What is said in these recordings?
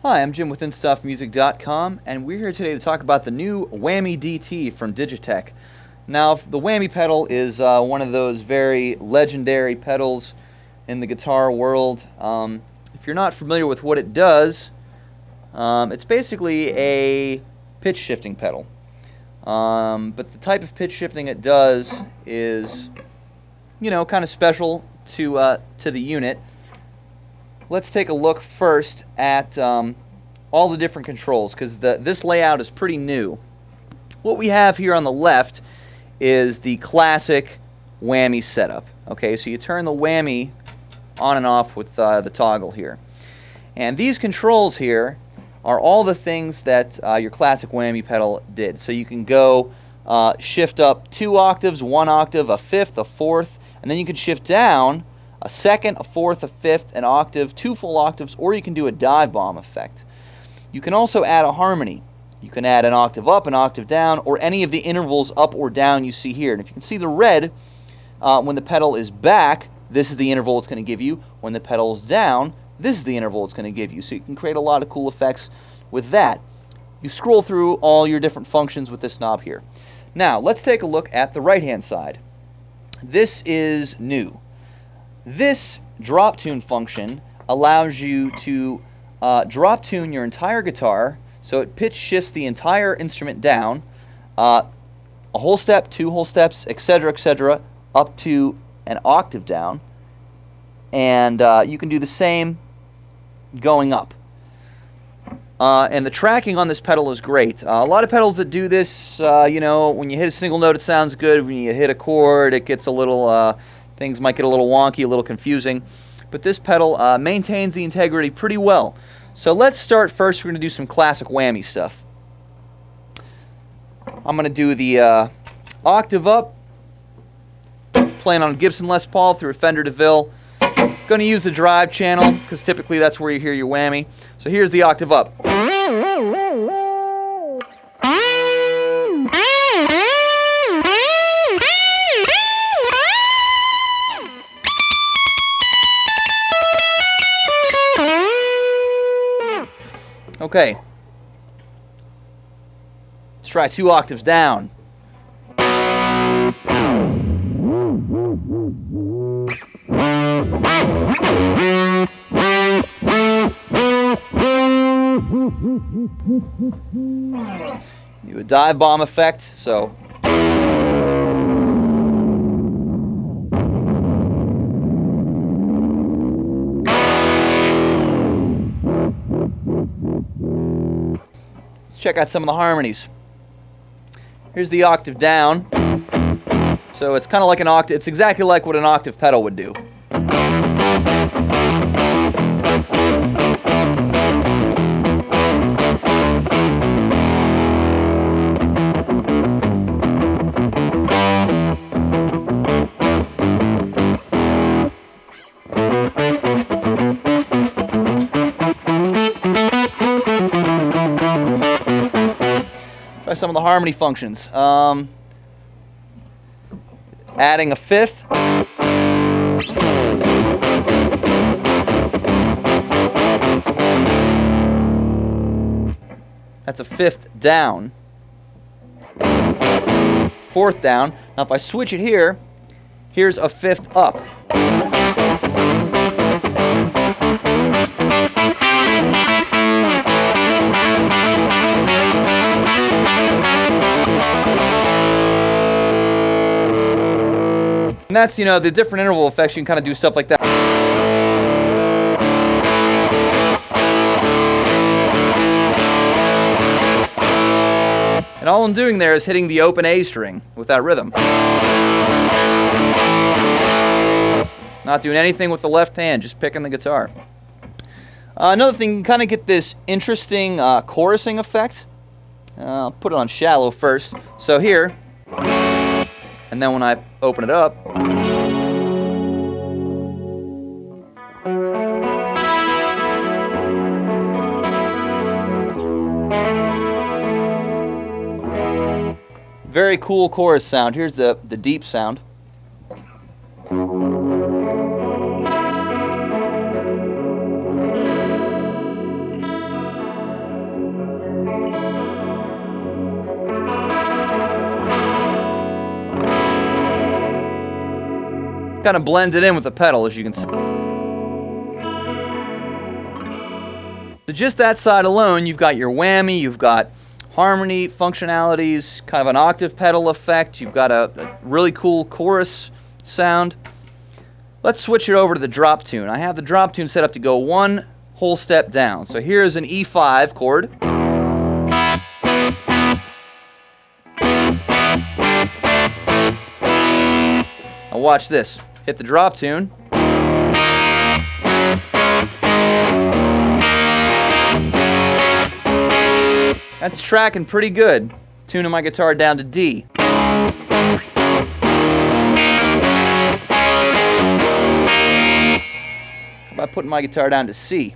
Hi, I'm Jim with InStuffMusic.com, and we're here today to talk about the new Whammy DT from DigiTech. Now, the Whammy pedal is one of those very legendary pedals in the guitar world. If you're not familiar with what it does, it's basically a pitch shifting pedal. But the type of pitch shifting it does is, kind of special to the unit. Let's take a look first at all the different controls, because this layout is pretty new. What we have here on the left is the classic whammy setup. Okay, so you turn the whammy on and off with the toggle here. And these controls here are all the things that your classic whammy pedal did. So you can go shift up 2 octaves, 1 octave, a fifth, a fourth, and then you can shift down a second, a fourth, a fifth, an octave, 2 full octaves, or you can do a dive bomb effect. You can also add a harmony. You can add an octave up, an octave down, or any of the intervals up or down you see here. And if you can see the red, when the pedal is back, this is the interval it's going to give you. When the pedal is down, this is the interval it's going to give you. So you can create a lot of cool effects with that. You scroll through all your different functions with this knob here. Now, let's take a look at the right-hand side. This is new. This drop tune function allows you to drop tune your entire guitar, so it pitch shifts the entire instrument down, a whole step, 2 whole steps, etc., up to an octave down, and you can do the same going up. And the tracking on this pedal is great. A lot of pedals that do this, when you hit a single note it sounds good, when you hit a chord it gets a little... things might get a little wonky, a little confusing, but this pedal maintains the integrity pretty well. So let's start first. We're going to do some classic whammy stuff. I'm going to do the octave up, playing on Gibson Les Paul through a Fender DeVille. Going to use the drive channel because typically that's where you hear your whammy. So here's the octave up. Okay, let's try 2 octaves down. Do a dive bomb effect, so. Let's check out some of the harmonies. Here's the octave down. So it's kind of like an octave. It's exactly like what an octave pedal would do. Try some of the harmony functions. Adding a fifth. That's a fifth down. Fourth down. Now if I switch it here, here's a fifth up. And that's, the different interval effects. You can kind of do stuff like that. And all I'm doing there is hitting the open A string with that rhythm. Not doing anything with the left hand, just picking the guitar. Another thing, you can kind of get this interesting chorusing effect. I'll put it on shallow first. So here, and then when I open it up, very cool chorus sound. Here's the deep sound. kind of blended in with the pedal, as you can see. So just that side alone, you've got your whammy, you've got harmony functionalities, kind of an octave pedal effect, you've got a really cool chorus sound. Let's switch it over to the drop tune. I have the drop tune set up to go one whole step down. So here's an E5 chord. Now watch this. Hit the drop tune. That's tracking pretty good. Tuning my guitar down to D. How about putting my guitar down to C?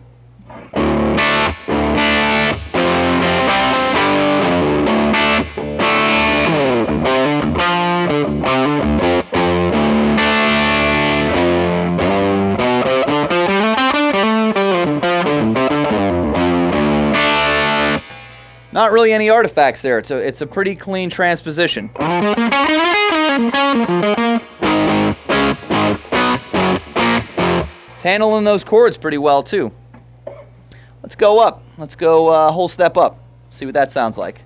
Not really any artifacts there. It's a pretty clean transposition. It's handling those chords pretty well too. Let's go up. Let's go a whole step up. See what that sounds like.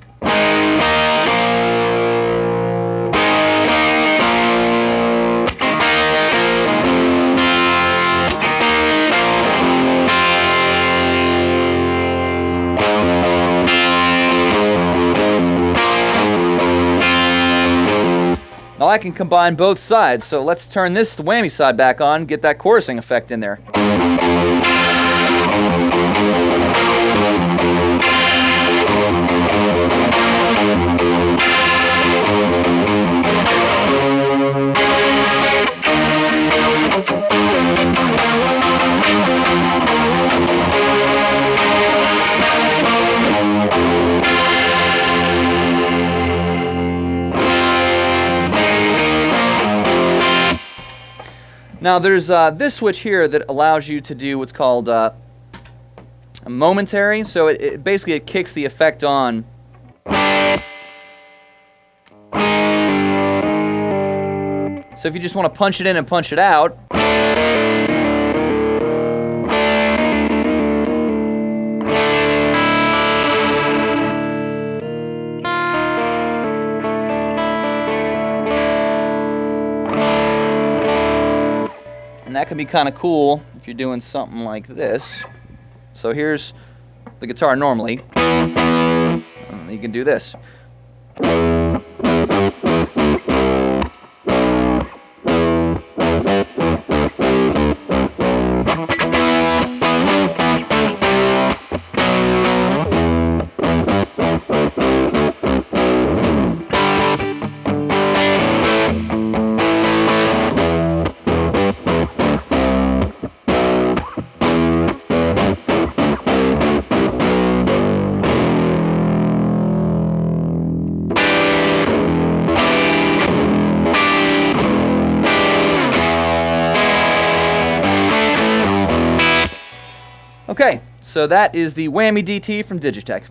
Now I can combine both sides, so let's turn this whammy side back on, get that chorusing effect in there. Now there's this switch here that allows you to do what's called a momentary. So it basically kicks the effect on. So if you just want to punch it in and punch it out. And that can be kind of cool if you're doing something like this. So here's the guitar normally. And you can do this. Okay, so that is the Whammy DT from DigiTech.